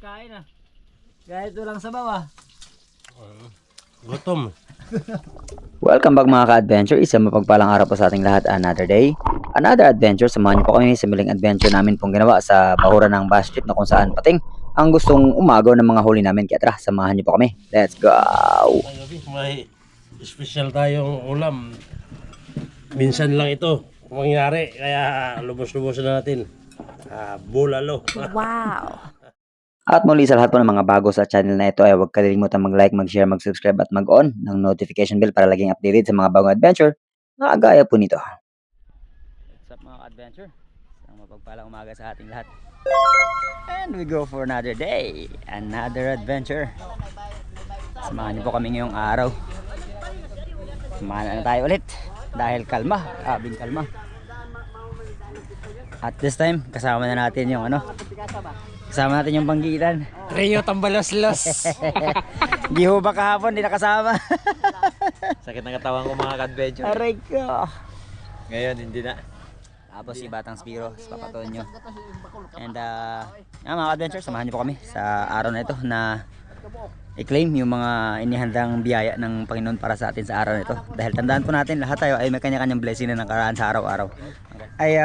kain ah. Kahit walang sabaw ah. Gutom. Welcome back mga ka-adventure, isang mapagpalang araw po sa ating lahat, another day, another adventure. Samahan niyo po kami sa muling adventure namin pong ginawa sa bahuran ng bus trip na kung saan pating ang gustong umagaw ng mga huli namin. Kaya tara, samahan niyo po kami, let's go! May special tayong ulam. Minsan lang ito mangyari, kaya lubos-lubos na natin. Bulalo. Wow! At muli sa lahat po ng mga bago sa channel na ito ay huwag kalimutan mag-like, mag-share, mag-subscribe at mag-on ng notification bell para laging updated sa mga bagong adventure na kagaya po nito. What's up mga ka-adventure? Isang mapagpalang umaga sa ating lahat. And we go for another day, another adventure. Samahan niyo po kami ngayong araw. Samahan na tayo ulit dahil kalma, abing kalma. At this time, kasama na natin yung kasama natin yung Panggilan. Rio Tambaloslos. Giho ba kahapon, di nakasama. Sakit ng katawan ko mga ka-adventure. Aray ko. Ngayon hindi na. Tapos si Batang Spiro, si Papa Tonyo. And mga ka-adventure, samahan niyo po kami sa araw na ito na i-claim yung mga inihandang biyaya ng Panginoon para sa atin sa araw na ito. Dahil tandaan po natin, lahat tayo ay may kanya-kanyang blessing na nakaraan sa araw-araw. Ay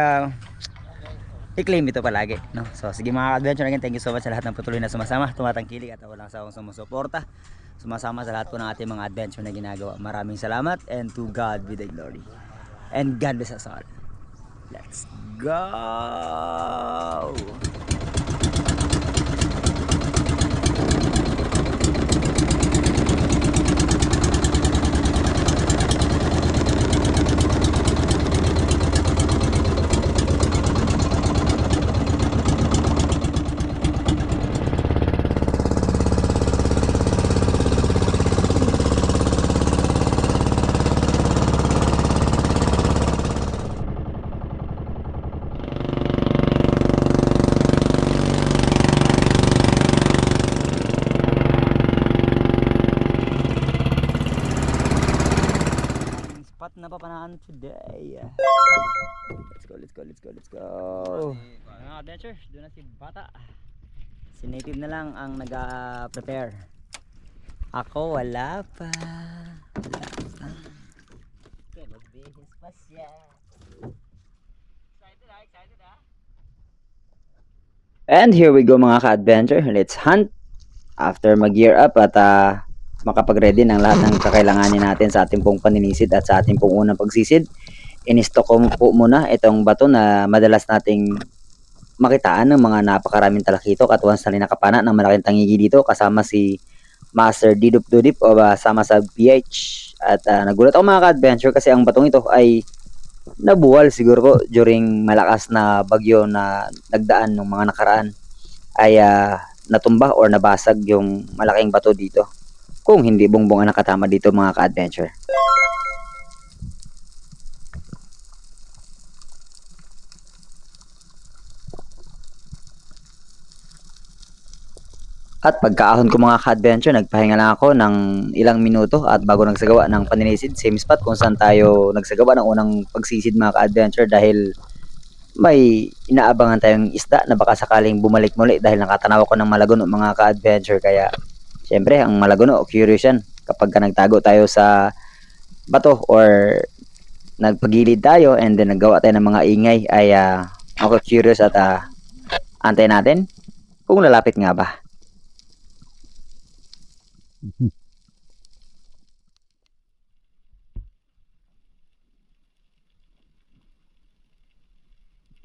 i-claim ito palagi, no? So sige mga ka-adventure, again, thank you so much sa lahat ng patuloy na sumasama, tumatangkilik at walang sawang sumusuporta. Sumasama sa lahat po ng ating mga adventure na ginagawa. Maraming salamat, and to God be the glory. And God bless us all. Let's go! Spot na papanaan today. Let's go. Mga adventure, doon na si Bata. Si Native na lang ang nag-prepare. Ako wala pa. Okay, magbihis pa siya. Excited ah. And here we go mga ka-adventure. Let's hunt. After mag-gear up at makapag-ready ng lahat ng kakailanganin natin sa ating pong paninisid at sa ating pong unang pagsisid, in-stock ko po muna itong bato na madalas nating makitaan ng mga napakaraming talakitok at once na linakapana ng malaking tangigi dito kasama si Master Didup Dudip o sama sa PH. At nagulat ako mga ka-adventure kasi ang batong ito ay nabuwal siguro po during malakas na bagyo na nagdaan ng mga nakaraan, ay natumba or nabasag yung malaking bato dito. Kung hindi bongbong ang nakatama dito mga ka-adventure. At pagkaahon ko mga ka-adventure, nagpahinga lang ako ng ilang minuto at bago nagsagawa ng paninisid, same spot kung saan tayo nagsagawa ng unang pagsisid mga ka-adventure dahil may inaabangan tayong isda na baka sakaling bumalik muli dahil nakatanaw ko ng malagono mga ka-adventure. Kaya syempre ang malagono, curious yan kapag nagtago tayo sa bato or nagpagilid tayo and then naggawa tayo ng mga ingay, ay ako curious at antay natin kung lalapit nga ba.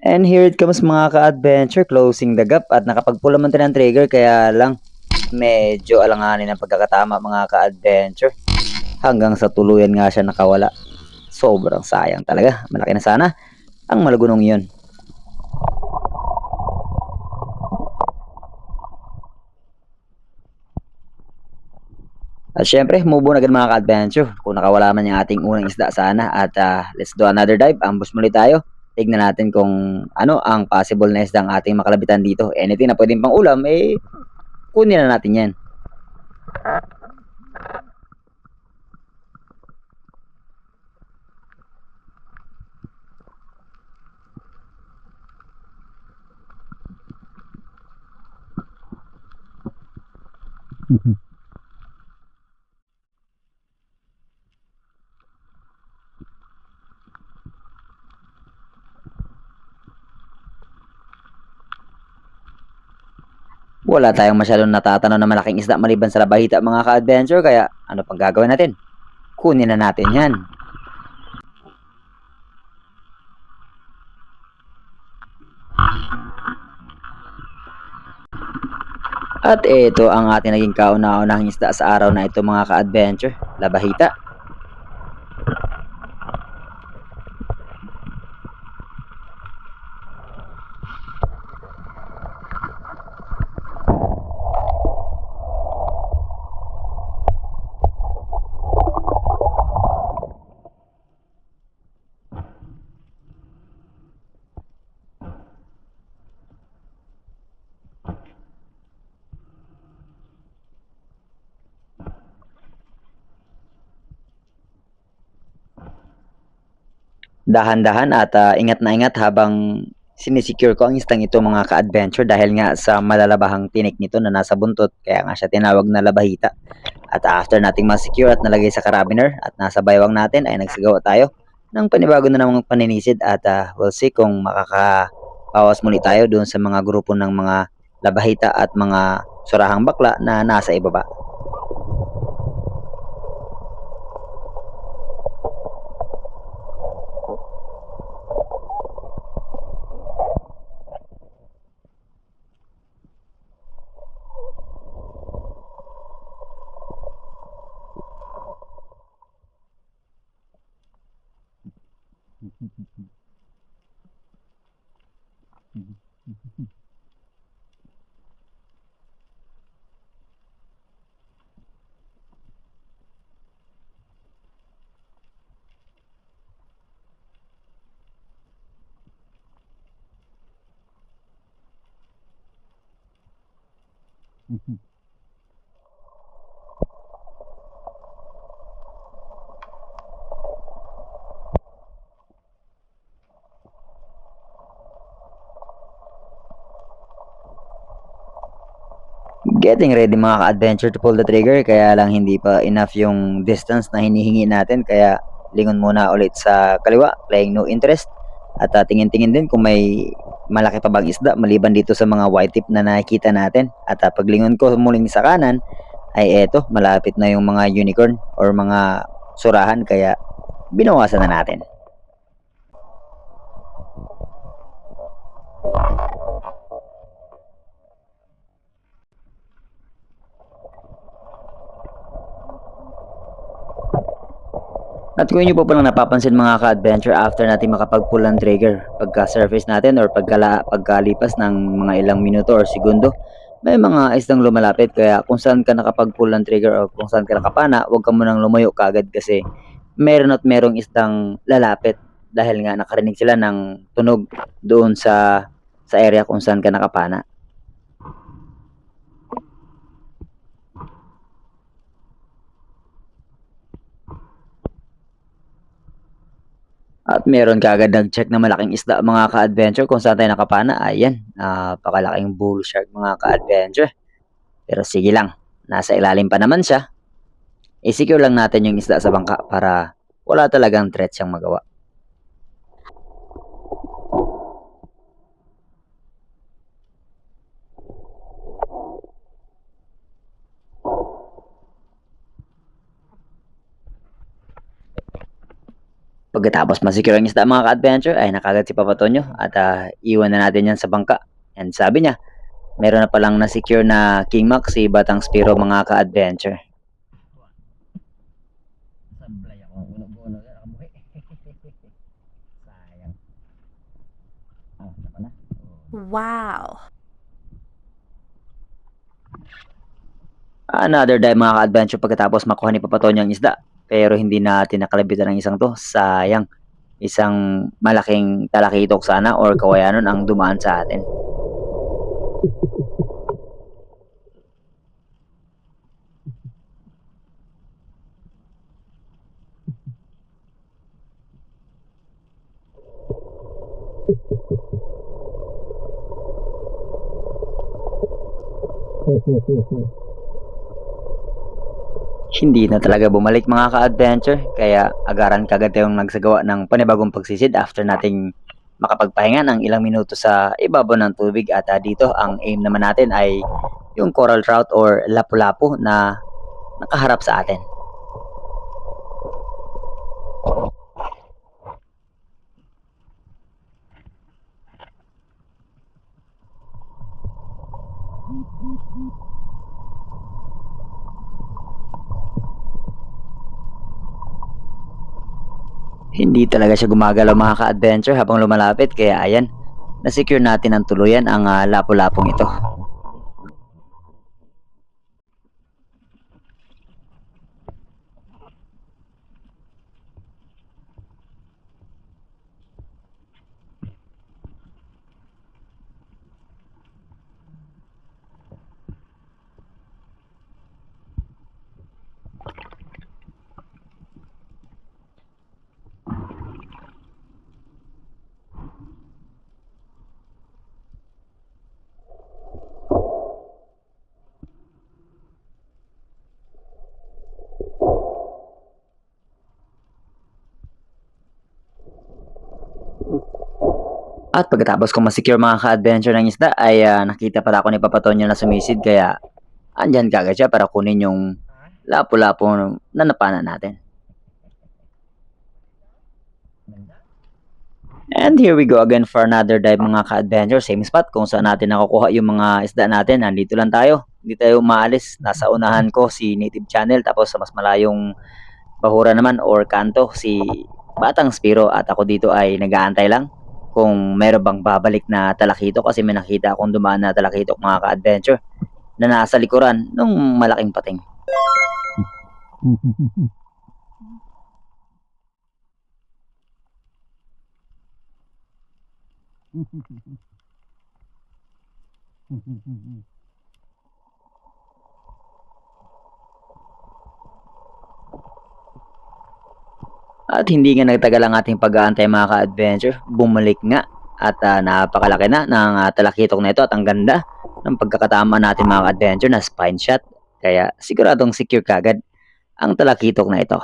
And here it comes mga ka-adventure, closing the gap at nakapagpula man tayo ng trigger, kaya lang medyo alanganin ang pagkakatama mga ka-adventure. Hanggang sa tuluyan nga siya nakawala. Sobrang sayang talaga. Malaki na sana ang malagunong yun. At syempre, move on agad mga ka-adventure. Kung nakawala man yung ating unang isda sana. At let's do another dive. Ambush muli tayo. Tignan natin kung ano ang possible na isda ang ating makalabitan dito. Anything na pwedeng pang ulam, kunin na natin yan. Wala tayong masyadong natatanaw na malaking isda maliban sa labahita mga ka-adventure, kaya ano pang gagawin natin? Kunin na natin yan. At ito ang ating naging kauna-unahang isda sa araw na ito mga ka-adventure, labahita. Dahan-dahan at ingat na ingat habang sinisecure ko ang istang ito mga ka-adventure dahil nga sa malalabahang tinik nito na nasa buntot, kaya nga siya tinawag na labahita. At after nating ma-secure at nalagay sa carabiner at nasa baywang natin ay nagsagawa tayo ng panibago na namang paninisid at we'll see kung makakabawas muli tayo doon sa mga grupo ng mga labahita at mga surahang bakla na nasa ibaba. Getting ready mga ka-adventure to pull the trigger, kaya lang hindi pa enough yung distance na hinihingi natin, kaya lingon muna ulit sa kaliwa, playing no interest, at tingin-tingin din kung may malaki pa bang isda maliban dito sa mga white tip na nakikita natin. At paglingon ko muling sa kanan ay eto, malapit na yung mga unicorn or mga surahan, kaya binawasan na natin. At kung nyo po palang napapansin mga ka-adventure, after natin makapag-pull ng trigger, pagka-surface natin or pagkalipas ng mga ilang minuto or segundo, may mga isdang lumalapit. Kaya kung saan ka nakapag-pull ng trigger o kung saan ka nakapana, huwag ka munang lumayo kagad kasi meron at merong isdang lalapit dahil nga nakarinig sila ng tunog doon sa area kung saan ka nakapana. At meron kaagad nag-check na malaking isda mga ka-adventure kung saan tayo nakapana. Ayan, napakalaking bull shark mga ka-adventure. Pero sige lang, nasa ilalim pa naman siya. I-secure lang natin yung isda sa bangka para wala talagang threat siyang magawa. Pagkatapos ma-secure ang isda mga ka-adventure ay nakagad si Papa Tonyo at iwan na natin yan sa bangka. And sabi niya, meron na palang na-secure na King Max si Batang Spiro mga ka-adventure. Sablay ako, uno-uno na kamuhi. Sayang. Na. Wow! Another day mga ka-adventure pagkatapos makuha ni Papa Tonyo ang isda. Pero hindi natin nakalabitan ng isang to. Sayang. Isang malaking talakitok sana or kawayanon ang dumaan sa atin. Hindi na talaga bumalik mga ka-adventure, kaya agaran kagad tayong nagsagawa ng panibagong pagsisid after nating makapagpahinga ng ilang minuto sa ibabaw ng tubig. At dito ang aim naman natin ay yung coral trout or lapu-lapu na nakaharap sa atin. Hindi talaga siya gumagalaw mga ka-adventure habang lumalapit, kaya ayan, na-secure natin ang tuluyan ang lapu-lapong ito. At pagkatapos kong masecure mga ka-adventure ng isda ay nakita pala ako ni Papa Tonyo na sumisid, kaya andyan kagad siya para kunin yung lapu-lapu na napana natin. And here we go again for another dive mga ka-adventure. Same spot kung saan natin nakukuha yung mga isda natin. Nandito lang tayo. Hindi tayo umaalis. Nasa unahan ko si Native Channel, tapos sa mas malayong bahura naman or kanto si Batang Spiro, at ako dito ay nag-aantay lang kung meron bang babalik na talakitok, kasi may nakita akong dumaan na talakitok mga ka-adventure na nasa likuran ng malaking pating. At hindi nga nagtagal ang ating pag-aantay mga ka-adventure, bumalik nga at napakalaki na ng talakitok na ito, at ang ganda ng pagkakatama natin mga ka-adventure na spine shot, kaya siguradong secure kagad ang talakitok na ito.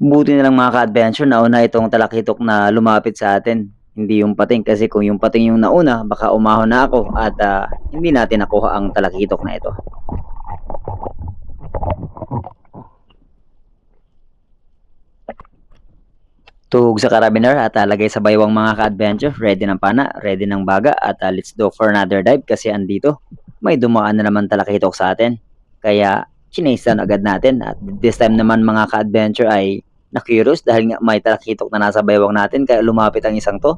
Buti na lang mga ka-adventure, nauna itong talakitok na lumapit sa atin, hindi yung pating, kasi kung yung pating yung nauna baka umahon na ako at hindi natin nakuha ang talakitok na ito. Tuhog sa carabiner at lagay sa baywang mga ka-adventure. Ready ng pana, ready ng baga, at let's go for another dive kasi andito may dumaan na naman talakitok sa atin, kaya chinase agad natin. At this time naman mga ka-adventure ay na-curious dahil nga may talakitok na nasa baywang natin, kaya lumapit ang isang to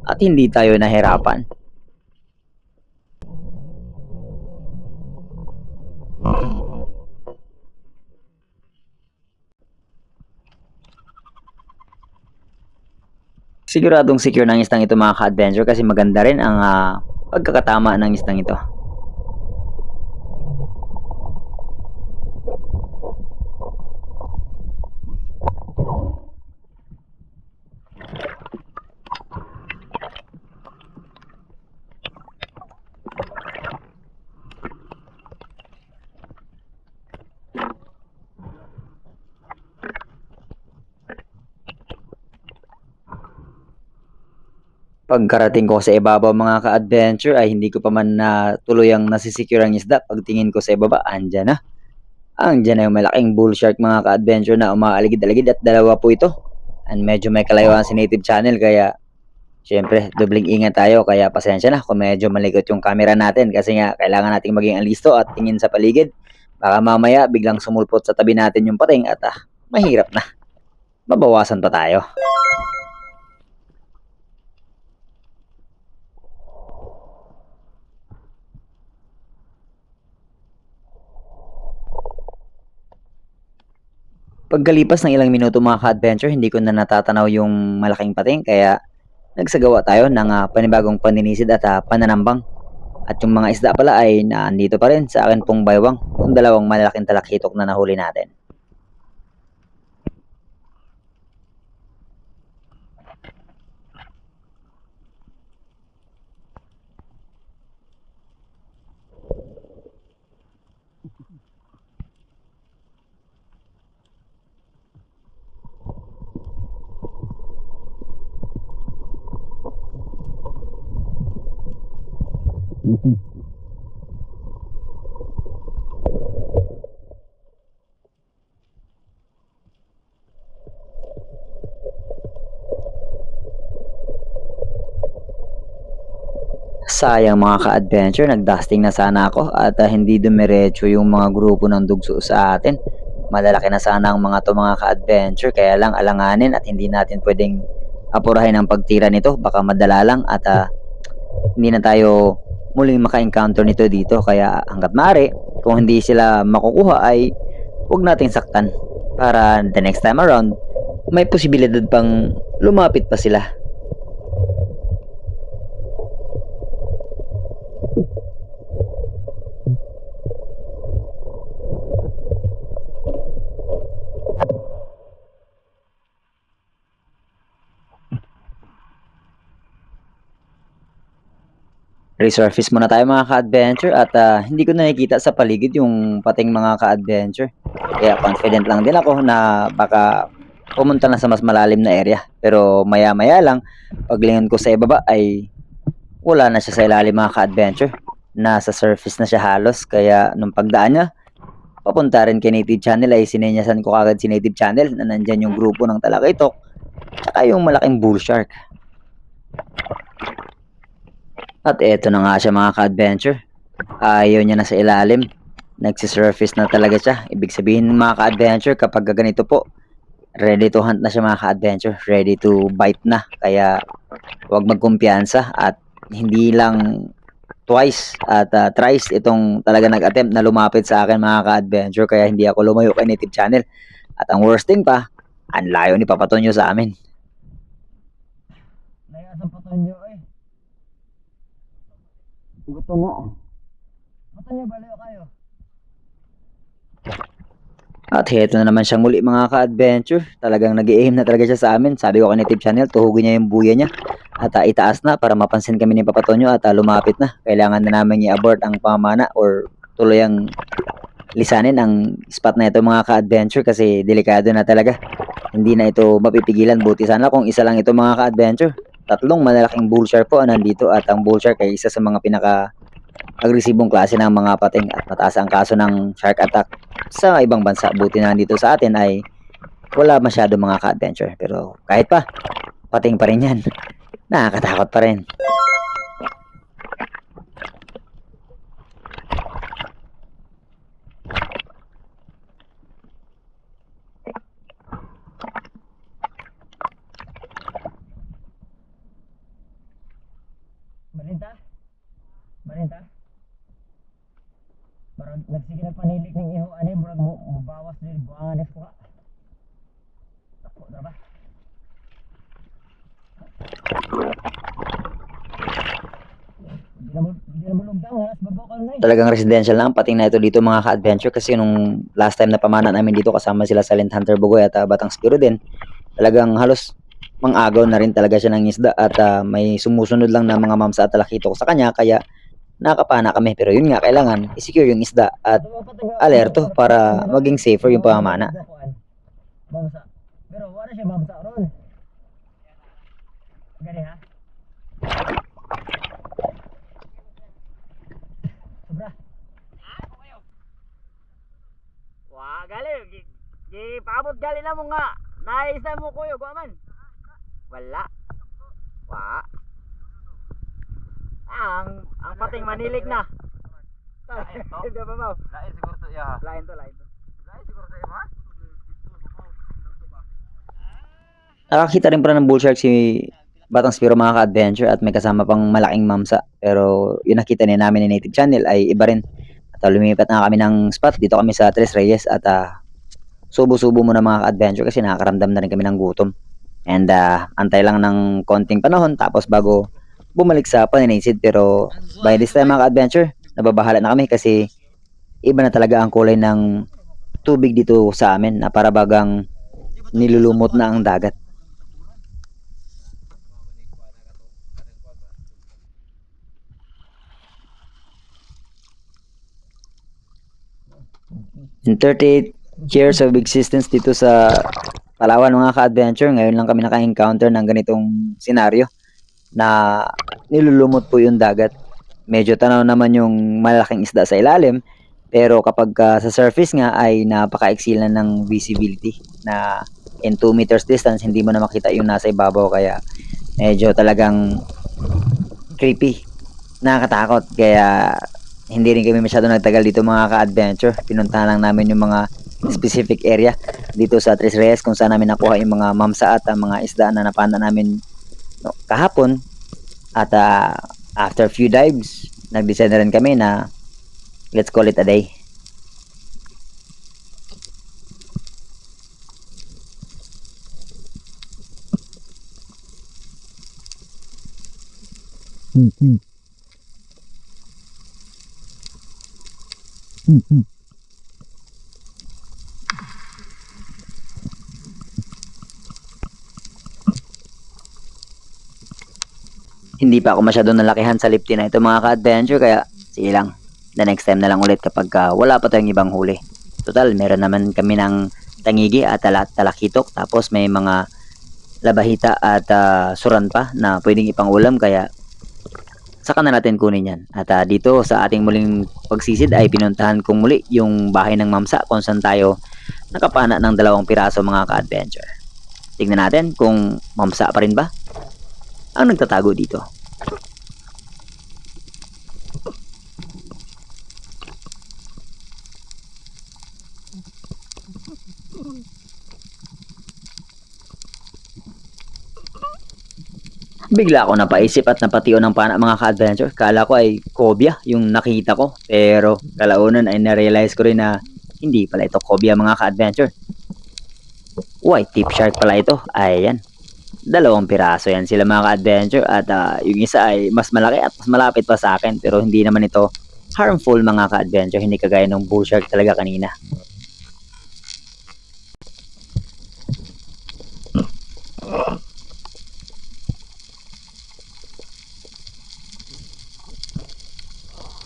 at hindi tayo nahirapan. Siguradong secure ng isdang ito mga ka-adventure, kasi maganda rin ang pagkakatama ng isdang ito. Pagkarating ko sa ibabaw mga ka-adventure ay hindi ko pa man na tuluyang nasisecure ang isda. Pagtingin ko sa ibaba, andyan na. Andyan na yung malaking bull shark mga ka-adventure na umaaligid-aligid, at dalawa po ito. And medyo may kalayuan si Native Channel, kaya syempre dobling ingat tayo. Kaya pasensya na kung medyo malikot yung camera natin, kasi nga kailangan nating maging alisto at tingin sa paligid. Baka mamaya biglang sumulpot sa tabi natin yung pating at mahirap na. Mabawasan pa tayo. Pagkalipas ng ilang minuto mga ka-adventure, hindi ko na natatanaw yung malaking pating kaya nagsagawa tayo ng panibagong paninisid at pananambang. At yung mga isda pala ay nandito pa rin sa akin pong baywang, yung dalawang malalaking talakitok na nahuli natin. Sayang mga ka-adventure, nag-dusting na sana ako at hindi dumiretso yung mga grupo ng dugso sa atin. Malalaki na sana ang mga to mga ka-adventure, kaya lang alanganin at hindi natin pwedeng apurahin ang pagtira nito. Baka madala lang at hindi na tayo muling maka-encounter nito dito. Kaya hanggat maaari, kung hindi sila makukuha ay huwag nating saktan. Para the next time around, may posibilidad pang lumapit pa sila. Resurface muna tayo mga ka-adventure at hindi ko nakikita sa paligid yung pating mga ka-adventure. Kaya confident lang din ako na baka pumunta na sa mas malalim na area. Pero maya maya lang, paglingon ko sa ibaba ay wala na siya sa ilalim mga ka-adventure. Nasa surface na siya halos, kaya nung pagdaan niya, papunta rin kay Native Channel ay sinenyasan ko kagad si Native Channel na nandyan yung grupo ng talakitok tsaka yung malaking bull shark. At eto na nga siya mga ka-adventure. Ayaw niya na sa ilalim. Nagsisurface na talaga siya. Ibig sabihin mga ka-adventure, kapag ganito po, ready to hunt na siya mga ka-adventure. Ready to bite na. Kaya huwag magkumpiyansa at hindi lang twice at thrice itong talaga nag-attempt na lumapit sa akin mga ka-adventure. Kaya hindi ako lumayo kay Native Channel. At ang worst thing pa, ang layo ni Papa Tonyo sa amin. Layas ang patonyo eh. Gusto mo. Patonyo, balayo kayo. At heto na naman siyang muli mga ka-adventure. Talagang nag-i-aim na talaga siya sa amin. Sabi ko kay Native Channel, tuhugin niya yung buya niya. At itaas na para mapansin kami ni Papa Tonyo at lumapit na. Kailangan na namin i-abort ang pamana or tuloy ang lisanin ang spot na ito mga ka-adventure kasi delikado na talaga. Hindi na ito mapipigilan. Buti sana kung isa lang ito mga ka-adventure. Tatlong malalaking bull shark po nandito at ang bull shark ay isa sa mga pinaka-agresibong klase ng mga pating at mataas ang kaso ng shark attack sa ibang bansa. Buti na dito sa atin ay wala masyado mga ka-adventure. Pero kahit pa, pating pa rin yan. Nakakatakot pa rin. Malinta? Malinta? Parang nagsige na panilik ng iho. Ano yung murag mo bawas din buwangan ko ka. Tako na ba? Hindi na mo lugdang. Halas babaw ka na eh. Talagang residential lang ang pating na ito dito mga ka-adventure kasi nung last time na pamana namin dito kasama sila Silent Hunter Bugoy at Batang Spiro din. Talagang halos mang-agaw na rin talaga siya ng isda at may sumusunod lang na mga mamsa at talakitok sa kanya kaya nakapana kami. Pero yun nga, kailangan i-secure yung isda at alerto para maging safer yung pamamana. Mamsa. Pero wala siya mamsa ron. Gani ha? Sobra. Wah, gali. Gipabot gali na mo nga. Naisa mo kuyo, guaman. Wala. Wa. Ang pating manilig na. Lain to. Hindi ba mau? Lain siguro to ya. Lain to. Lain siguro to ma. Nakakita rin pala ng bull shark si Batang Spiro mga ka-adventure at may kasama pang malaking mamsa. Pero yung nakita niya namin ni Native Channel ay iba rin. At lumipat na kami ng spot. Dito kami sa Tres Reyes at subo-subo muna mga ka-adventure kasi nakakaramdam na rin kami ng gutom. And antay lang ng konting panahon tapos bago bumalik sa paninisid. Pero by this time mga ka-adventure, nababahala na kami kasi iba na talaga ang kulay ng tubig dito sa amin na para bagang nilulumot na ang dagat. In 38 years of existence dito sa Palawan mga ka-adventure, ngayon lang kami naka-encounter ng ganitong senaryo na nilulumot po yung dagat. Medyo tanaw naman yung malaking isda sa ilalim, pero kapag sa surface nga ay napaka-excel na ng visibility na in 2 meters distance hindi mo na makita yung nasa ibabaw, kaya medyo talagang creepy, nakakatakot. Kaya hindi rin kami masyado nagtagal dito mga ka-adventure. Pinuntahan lang namin yung mga specific area dito sa Tres Reyes kung saan namin nakuha yung mga mamsa at mga isda na napana namin kahapon. At after few dives, nag-decide na rin kami na let's call it a day. Hindi pa ako masyado nalakihan sa lipti na ito mga ka-adventure, kaya sige lang, the next time na lang ulit kapag wala pa tayong ibang huli. Total, meron naman kami ng tangigi at talakitok, tapos may mga labahita at suran pa na pwedeng ipang-ulam, kaya saka na natin kunin yan. At dito sa ating muling pagsisid ay pinuntahan kong muli yung bahay ng mamsa kung saan tayo nakapana ng 2 piraso mga ka-adventure. Tignan natin kung mamsa pa rin ba ang nagtatago dito. Bigla ako napaisip at napatiyo ng pana mga ka-adventure. Kala ko ay cobia yung nakita ko, pero kalaunan ay na-realize ko rin na hindi pala ito cobia mga ka-adventure. White tip shark pala ito. Ayan, 2 piraso yan sila mga ka-adventure. At yung isa ay mas malaki at mas malapit pa sa akin, pero hindi naman ito harmful mga ka-adventure. Hindi kagaya ng bull shark talaga kanina.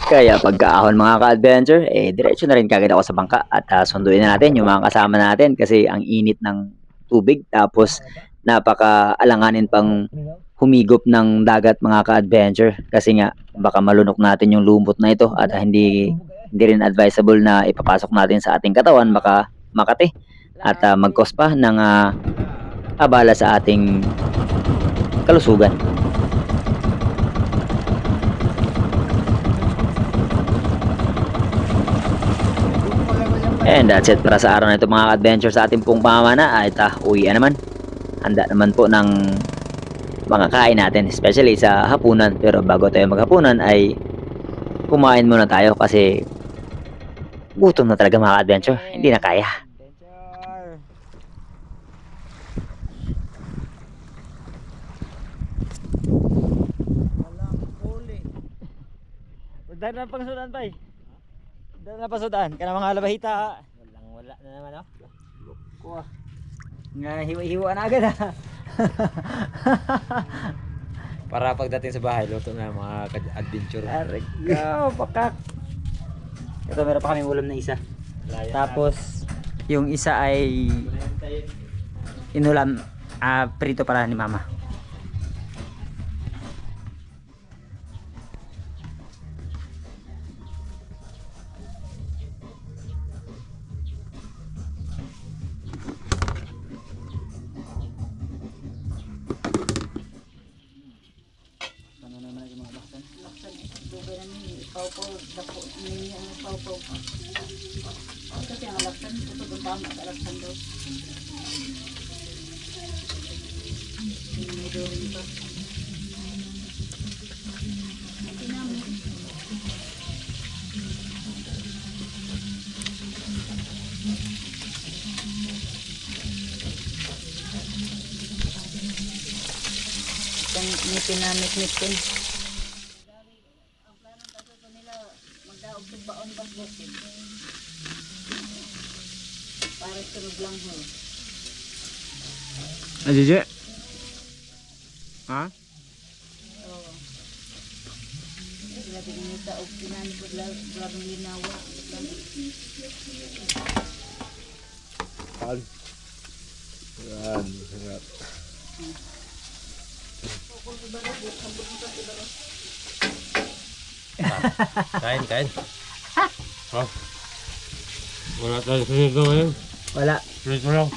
Kaya pagkaahon mga ka-adventure, diretso na rin kagad ako sa bangka at sunduin na natin yung mga kasama natin kasi ang init ng tubig, tapos napaka-alanganin pang humigop ng dagat mga ka-adventure kasi nga baka malunok natin yung lumot na ito at hindi rin advisable na ipapasok natin sa ating katawan, baka makati at mag-cause pa ng abala sa ating kalusugan. And that's it para sa araw na ito mga adventure sa ating pong pamamana. At uwi naman. Handa naman po ng mga kain natin, especially sa hapunan. Pero bago tayo maghapunan ay kumain muna tayo kasi gutom na talaga mga adventure. Hindi na kaya. Dahil na pangsudan pa eh. Dahil na pasudan. Kana mga labahita. Wala na naman oh. Kuha. Nga hiwa-hiwa na agad ah. Para pagdating sa bahay, luto na mga adventure. Aray ko, pakak. Ito meron pa kaming ulam na isa. Tapos yung isa ay inulam prito para ni mama. Kasi ang alaksan, ito ang tama sa alaksan daw. May doon pa. Ito namin. Itong ngipin na mit-mitin. Para sunog lang ho. Jeje. Ha? Oo. Grabe nita og pinani ko grabing linawa. Yan, sarap. Kain, kain. Ha? Wala tayong sinigaw ngayon. Wala. Prito lang.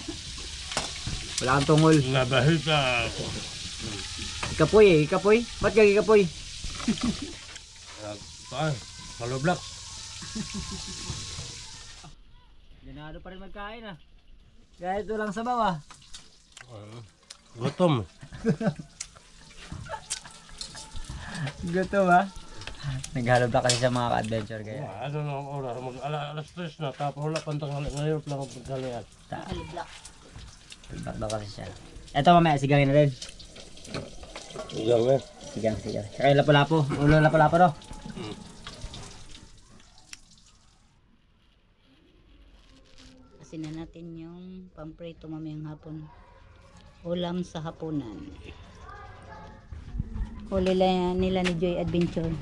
Wala kang tungol. Nabahit ka. Ikapoy. Ba't kag ikapoy? Paan? Maloblak. Ganado pa rin magkain ah. Kahit walang sabaw ah. Gutom. Gusto ba? Naghalap na kasi sa mga ka-adventure kaya. Ano na ang oras? Alas 3 na. Tapos wala pang tanghali. Ngayon lang ang tanghalian. Halbak daw kasi siya. Eto mamaya, sigangin na rin. Igang eh. Sigang. Kaya lapo-lapo. Ulo lapo-lapo no? Kasi na natin yung pamprito mamayang hapon. Ulam sa hapunan. Huli nila ni Joy Adventure.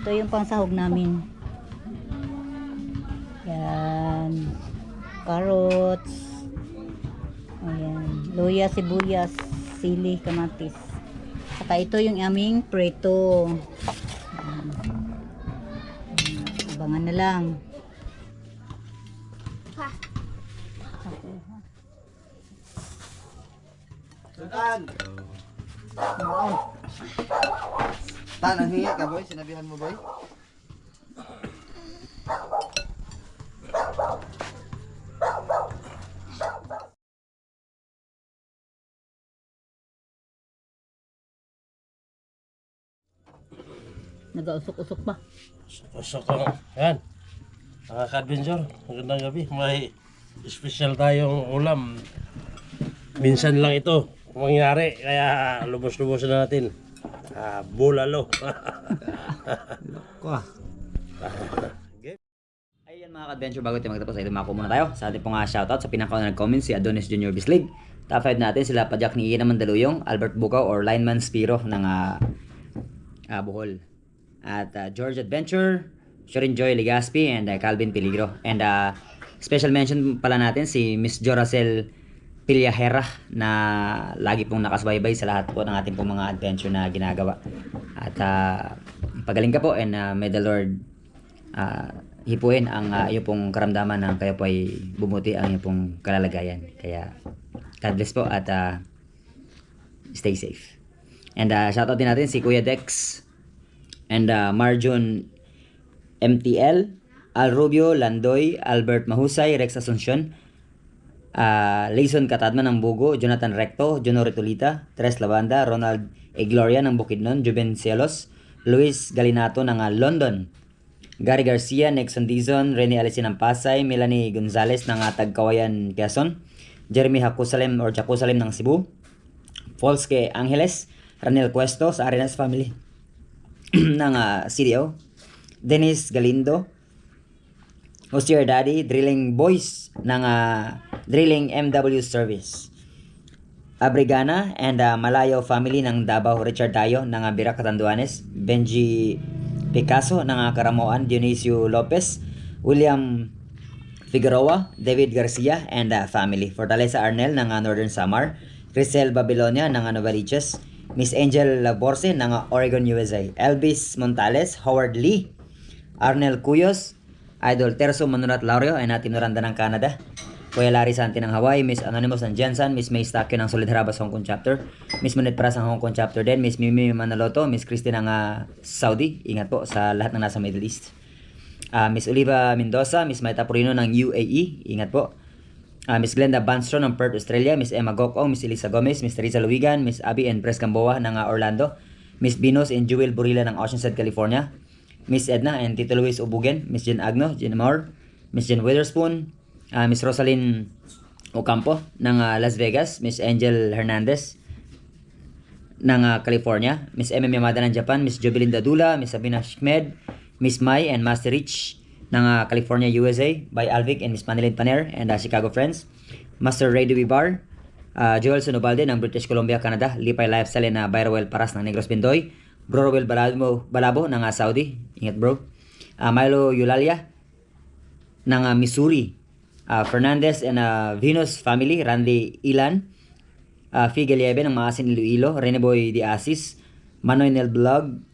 Ito yung pangsahog namin. Yan. Carrots. Ayan. Luya, sibuyas, sili, kamatis. Saka ito yung aming prito. Ayan. Abangan na lang. Tan, ang hingi ka boy? Sinabihan mo boy? Nag-usok-usok pa. Pasok ka. Yan. Mga ka-adventure. Magandang gabi. May special tayong ulam. Minsan lang ito mangyari. Kaya lubos-lubos na natin. Bulalo. Ayun mga ka-adventure, bago tayo magtapos ay dumako muna tayo sa ating pong shoutout sa pinakauna nag-comment si Adonis Junior Bislig. Top 5 natin sila Padjak ni Ian Mandaluyong, Albert Bukaw or Lineman Spiro ng Bohol. At George Adventure, Shorin Joy Legaspi and Calvin Peligro. And special mention pala natin si Miss Joracel Piliahera na lagi pong nakasubaybay sa lahat po ng ating pong mga adventure na ginagawa. At pagaling ka po and may the Lord hipuin ang iyong pong karamdaman na kayo po ay bumuti ang iyong pong kalalagayan. Kaya God bless po at stay safe. And shoutout din natin si Kuya Dex and Marjon MTL, Al Rubio, Landoy, Albert Mahusay, Rex Asuncion, Layson Katadman ng Bugo, Jonathan Recto, Juno Retulita, Tres Lavanda, Ronald E. Gloria ng Bukidnon, Juben Cielos, Luis Galinato ng London, Gary Garcia, Nexon Dizon, Rene Alisin ng Pasay, Melanie Gonzales ng Tagkawayan, Quezon, Jeremy Hakusalem or Jacusalem ng Cebu, Folske Angeles, Ranel Cuesto sa Arenas Family ng CDO, Dennis Galindo, Hosier Daddy, Drilling Boys ng Drilling MW Service, Abrigana and Malayo Family ng Davao, Richard Dayo ng Bira Catanduanes, Benji Picasso ng Karamoan, Dionisio Lopez, William Figueroa, David Garcia and family, Fortaleza Arnel ng Northern Samar, Crisel Babilonia ng Novaliches, Miss Angel Borse ng Oregon, USA, Elvis Montales, Howard Lee, Arnel Cuyos, Idol Terso Manurat Laurio and Team Noranda ng Canada, Kuya Larry Santi ng Hawaii, Miss Anonymous ng Jensen, Miss May Stakyo ng Solid Harabas Hong Kong Chapter, Miss Monet Pras ng Hong Kong Chapter din, Miss Mimi Manaloto, Miss Christine ng Saudi, ingat po sa lahat ng nasa Middle East, Miss Oliva Mendoza, Miss Maita Purino ng UAE, ingat po, Miss Glenda Banstro ng Perth, Australia, Miss Emma Gokong, Miss Elisa Gomez, Miss Teresa Luigan, Miss Abby and Pres Gamboa ng Orlando, Miss Binos and Jewel Burila ng Oceanside, California, Miss Edna and Tito Luis Ubugen, Miss Jen Agno, Jen Moore, Miss Jen Witherspoon, Miss Rosalyn Ocampo ng Las Vegas, Miss Angel Hernandez ng California, Miss MM Yamada ng Japan, Miss Jobelinda Dula, Miss Sabina Shmed, Miss Mai and Master Rich ng California, USA by Alvic and Miss Manilyn Paner and Chicago Friends, Master Ray Duibar, Joel Sonobalde ng British Columbia, Canada, Lipay Lifestyle and Byrawell Paras ng Negros Bendoy, Bro Roel Balabo ng Saudi, ingat bro, Milo Eulalia ng Missouri, Fernandez and Venus family, Randy Ilan, Figel Liebe ng Maasin Iloilo, Reneboy de Asis, Manoy Nel Blog,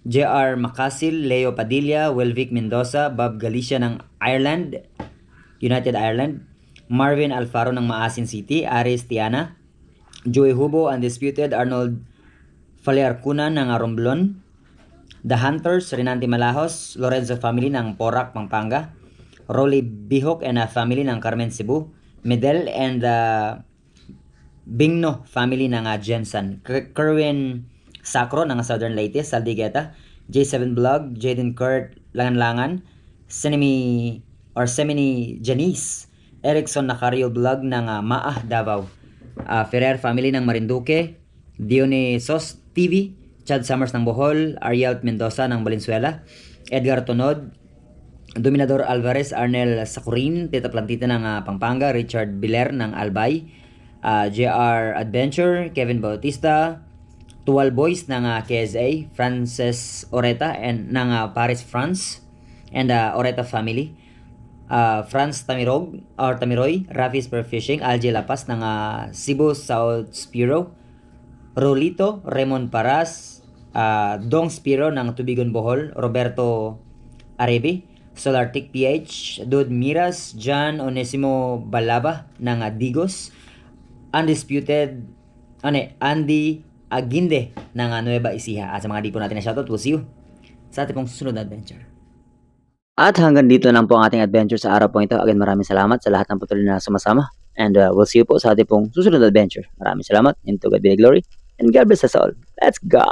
JR Macasil, Leo Padilla, Welvic Mendoza, Bob Galicia ng Ireland, United Ireland, Marvin Alfaro ng Maasin City, Aris Tiana, Joey Hubo, Undisputed, Arnold Faliarcuna ng Romblon, The Hunters, Renante Malahos, Lorenzo family ng Porac, Pampanga, Rolly Bihok and family ng Carmen Cebu, Medel and Bingno family ng Jensen, Kerwin Sacro ng Southern Leyte, Saldigueta, J7 Blog, Jaden Kurt Langan-Langan, Semini Janice, Erickson Nacario Blog ng Maah Davao, Ferrer family ng Marinduque, Dionysos TV, Chad Summers ng Bohol, Ariel Mendoza ng Valenzuela, Edgar Tonod, Dominador Alvarez, Arnel Sacurin, Tita Plantita ng Pampanga, Richard Biler ng Albay, JR Adventure, Kevin Bautista, Tual Boys ng KSA, Frances Oreta and ng Paris, France, and Oreta family, Franz Tamiroy, Rafi Spearfishing, Alje Lapas ng Cebu South Spiro, Rolito, Raymond Paras, Dong Spiro ng Tubigon Bohol, Roberto Arebe, Solartic PH, Dude Miras, John Onesimo Balaba ng Digos, Undisputed, Andy Aginde ng Nueva Ecija. At sa mga di po natin na shoutout, we'll see you sa ating pong susunod na adventure. At hanggang dito lang po ang ating adventure sa araw po ito. Again, maraming salamat sa lahat ng patuloy na sumasama. And we'll see you po sa ating pong susunod na adventure. Maraming salamat. And to God be the glory. And God bless us all. Let's go!